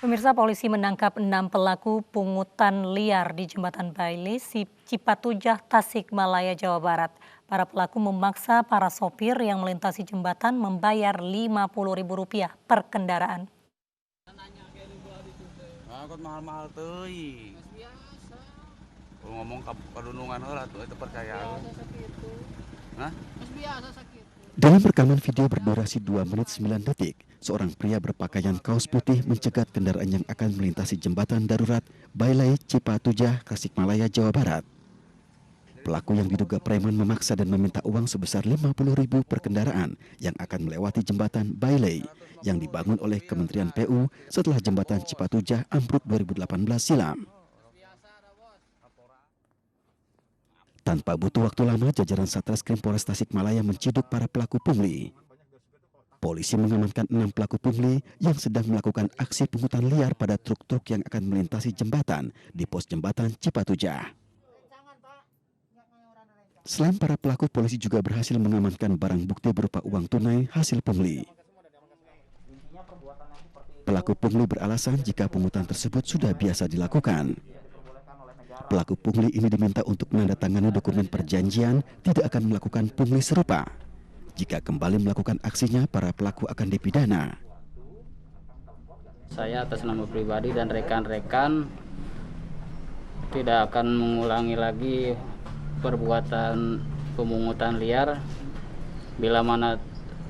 Pemirsa, polisi menangkap 6 pelaku pungutan liar di Jembatan Bailey, Cipatujah, Tasikmalaya, Jawa Barat. Para pelaku memaksa para sopir yang melintasi jembatan membayar Rp50.000 per kendaraan. Angkot mahal-mahal teuing. Ngomong kadunungan heula tuh itu percaya. Hah? Dalam rekaman video berdurasi 2 menit 9 detik, seorang pria berpakaian kaos putih mencegat kendaraan yang akan melintasi jembatan darurat Bailey, Cipatujah, Tasikmalaya, Jawa Barat. Pelaku yang diduga preman memaksa dan meminta uang sebesar Rp50.000 per kendaraan yang akan melewati jembatan Bailey yang dibangun oleh Kementerian PU setelah jembatan Cipatujah ambruk 2018 silam. Tanpa butuh waktu lama, jajaran Satreskrim Polres Tasikmalaya menciduk para pelaku pungli. Polisi mengamankan 6 pelaku pungli yang sedang melakukan aksi pungutan liar pada truk-truk yang akan melintasi jembatan di pos jembatan Cipatujah. Selain para pelaku, polisi juga berhasil mengamankan barang bukti berupa uang tunai hasil pungli. Pelaku pungli beralasan jika pungutan tersebut sudah biasa dilakukan. Pelaku pungli ini diminta untuk menandatangani dokumen perjanjian tidak akan melakukan pungli serupa. Jika kembali melakukan aksinya, para pelaku akan dipidana. Saya atas nama pribadi dan rekan-rekan tidak akan mengulangi lagi perbuatan pemungutan liar. Bila mana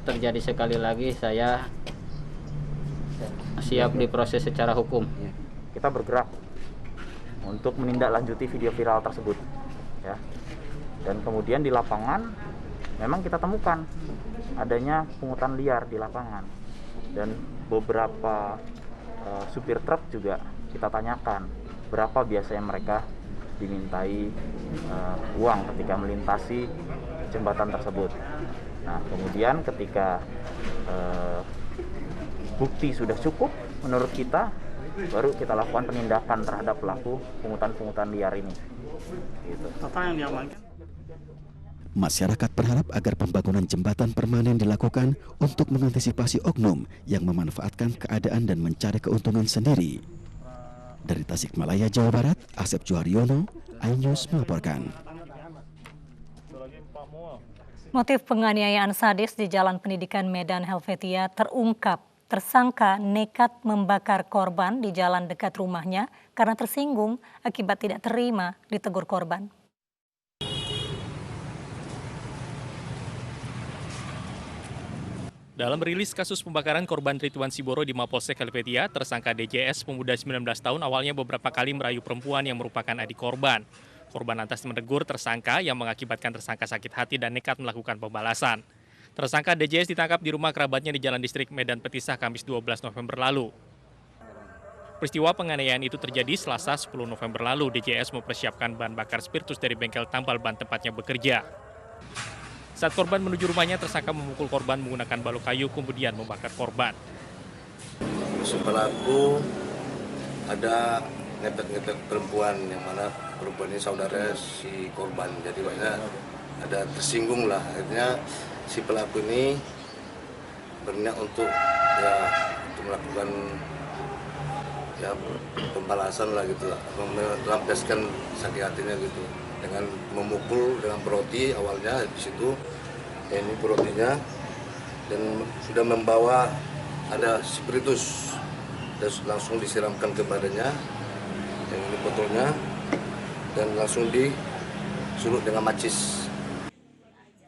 terjadi sekali lagi, saya siap diproses secara hukum. Kita bergerak untuk menindaklanjuti video viral tersebut, ya. Dan kemudian di lapangan memang kita temukan adanya pungutan liar di lapangan dan beberapa supir truk juga kita tanyakan berapa biasanya mereka dimintai uang ketika melintasi jembatan tersebut. Nah, kemudian ketika bukti sudah cukup menurut kita, baru kita lakukan penindakan terhadap pelaku pungutan liar ini. Gitu. Apa yang diamankan? Masyarakat berharap agar pembangunan jembatan permanen dilakukan untuk mengantisipasi oknum yang memanfaatkan keadaan dan mencari keuntungan sendiri. Dari Tasikmalaya, Jawa Barat, Asep Juharyono, iNews melaporkan. Motif penganiayaan sadis di Jalan Pendidikan Medan Helvetia terungkap. Tersangka nekat membakar korban di jalan dekat rumahnya karena tersinggung akibat tidak terima ditegur korban. Dalam rilis kasus pembakaran korban Ridwan Siboro di Mapolsek Helvetia, tersangka DJS pemuda 19 tahun awalnya beberapa kali merayu perempuan yang merupakan adik korban. Korban lantas menegur tersangka yang mengakibatkan tersangka sakit hati dan nekat melakukan pembalasan. Tersangka DJS ditangkap di rumah kerabatnya di Jalan Distrik Medan Petisah Kamis 12 November lalu. Peristiwa penganiayaan itu terjadi Selasa 10 November lalu. DJS mempersiapkan bahan bakar spiritus dari bengkel tambal ban tempatnya bekerja. Saat korban menuju rumahnya, tersangka memukul korban menggunakan balok kayu kemudian membakar korban. Si pelaku ada ngetek-ngetek perempuan yang mana perempuan ini saudara si korban. Jadi banyak ada tersinggung lah, akhirnya si pelaku ini berniat untuk melakukan pembalasan lah gitu lah, melampiaskan sakit hatinya gitu dengan memukul dengan beroti awalnya di situ. Ini berotinya dan sudah membawa ada spiritus dan langsung disiramkan ke badannya yang ini botolnya dan langsung disulut dengan macis.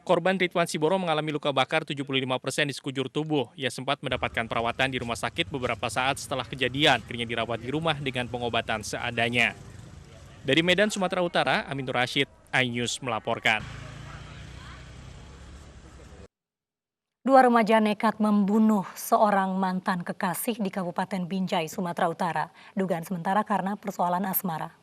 Korban Ridwan Siboro mengalami luka bakar 75% di sekujur tubuh. Ia sempat mendapatkan perawatan di rumah sakit beberapa saat setelah kejadian. Akhirnya dirawat di rumah dengan pengobatan seadanya. Dari Medan, Sumatera Utara, Amin Nur Rashid, iNews melaporkan. 2 remaja nekat membunuh seorang mantan kekasih di Kabupaten Binjai, Sumatera Utara. Dugaan sementara karena persoalan asmara.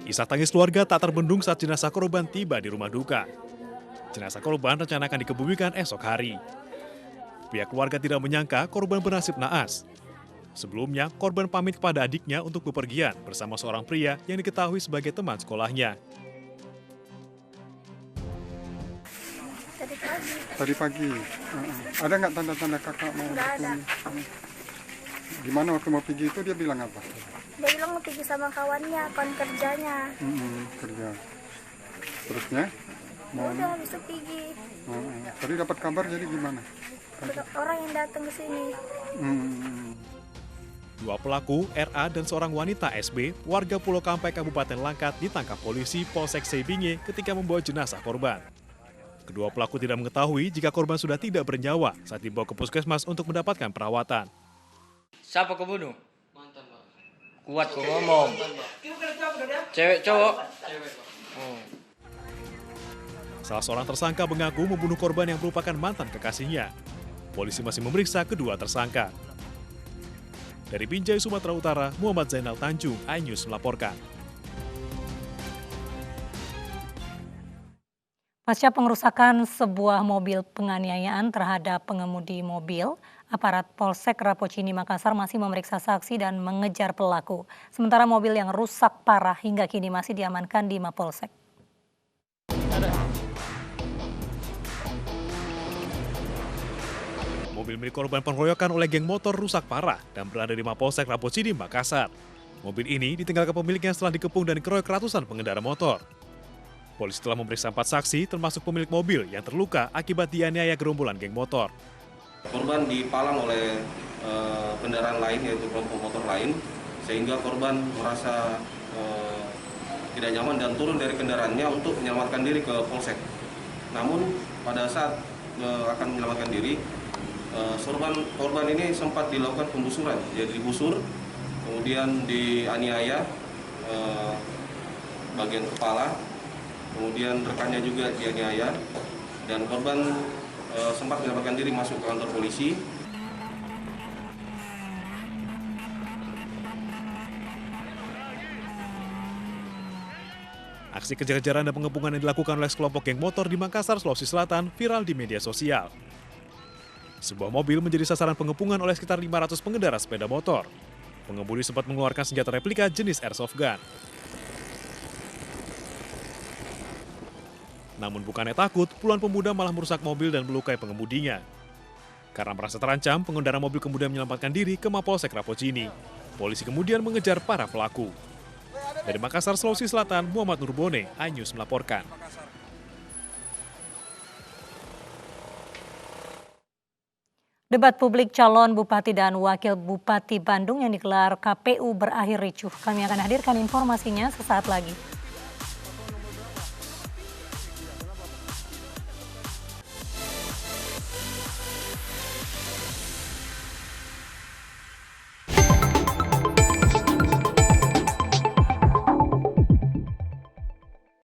Isak tangis keluarga tak terbendung saat jenazah korban tiba di rumah duka. Jenazah korban rencana akan dikebumikan esok hari. Pihak keluarga tidak menyangka korban bernasib naas. Sebelumnya, korban pamit kepada adiknya untuk bepergian bersama seorang pria yang diketahui sebagai teman sekolahnya. Tadi pagi. Ada nggak tanda-tanda kakak mau Nggak ada. bertemu? Gimana waktu mau pergi itu dia bilang apa? Dia bilang mau pergi sama kawannya, kawan kerjanya. Kerja. Terusnya? Mau? Udah habis itu pergi. Tadi dapat kabar jadi gimana? Orang yang datang ke sini. Dua pelaku, RA dan seorang wanita SB, warga Pulau Kampai Kabupaten Langkat ditangkap polisi Polsek Sebinge ketika membawa jenazah korban. Kedua pelaku tidak mengetahui jika korban sudah tidak bernyawa saat dibawa ke puskesmas untuk mendapatkan perawatan. Siapa kau bunuh? Mantan, Pak. Kuat kau ngomong. Cewek cowok? Cewek, Pak. Salah seorang tersangka mengaku membunuh korban yang merupakan mantan kekasihnya. Polisi masih memeriksa kedua tersangka. Dari Binjai, Sumatera Utara, Muhammad Zainal Tanjung, iNews melaporkan. Pasca pengerusakan sebuah mobil penganiayaan terhadap pengemudi mobil, aparat Polsek Rapocini Makassar masih memeriksa saksi dan mengejar pelaku. Sementara mobil yang rusak parah hingga kini masih diamankan di Mapolsek. Mobil milik korban pengeroyokan oleh geng motor rusak parah dan berada di Mapolsek Rapocini Makassar. Mobil ini ditinggalkan pemiliknya setelah dikepung dan dikeroyok ratusan pengendara motor. Polisi telah memeriksa 4 saksi termasuk pemilik mobil yang terluka akibat dianiaya gerombolan geng motor. Korban dipalang oleh kendaraan lain, yaitu kelompok motor lain, sehingga korban merasa tidak nyaman dan turun dari kendaraannya untuk menyelamatkan diri ke polsek. Namun pada saat akan menyelamatkan diri, korban ini sempat dilakukan pembusuran, jadi digusur, kemudian dianiaya bagian kepala, kemudian rekannya juga dianiaya, dan korban sempat menyelamatkan diri masuk ke kantor polisi. Aksi kejar-kejaran dan pengepungan yang dilakukan oleh sekelompok geng motor di Makassar, Sulawesi Selatan viral di media sosial. Sebuah mobil menjadi sasaran pengepungan oleh sekitar 500 pengendara sepeda motor. Pengemudi sempat mengeluarkan senjata replika jenis airsoft gun. Namun bukannya takut, puluhan pemuda malah merusak mobil dan melukai pengemudinya. Karena merasa terancam, pengendara mobil kemudian menyelamatkan diri ke Mapolsek Rapocini. Polisi kemudian mengejar para pelaku. Dari Makassar, Sulawesi Selatan, Muhammad Nurbone, iNews melaporkan. Debat publik calon Bupati dan Wakil Bupati Bandung yang digelar KPU berakhir ricuh. Kami akan hadirkan informasinya sesaat lagi.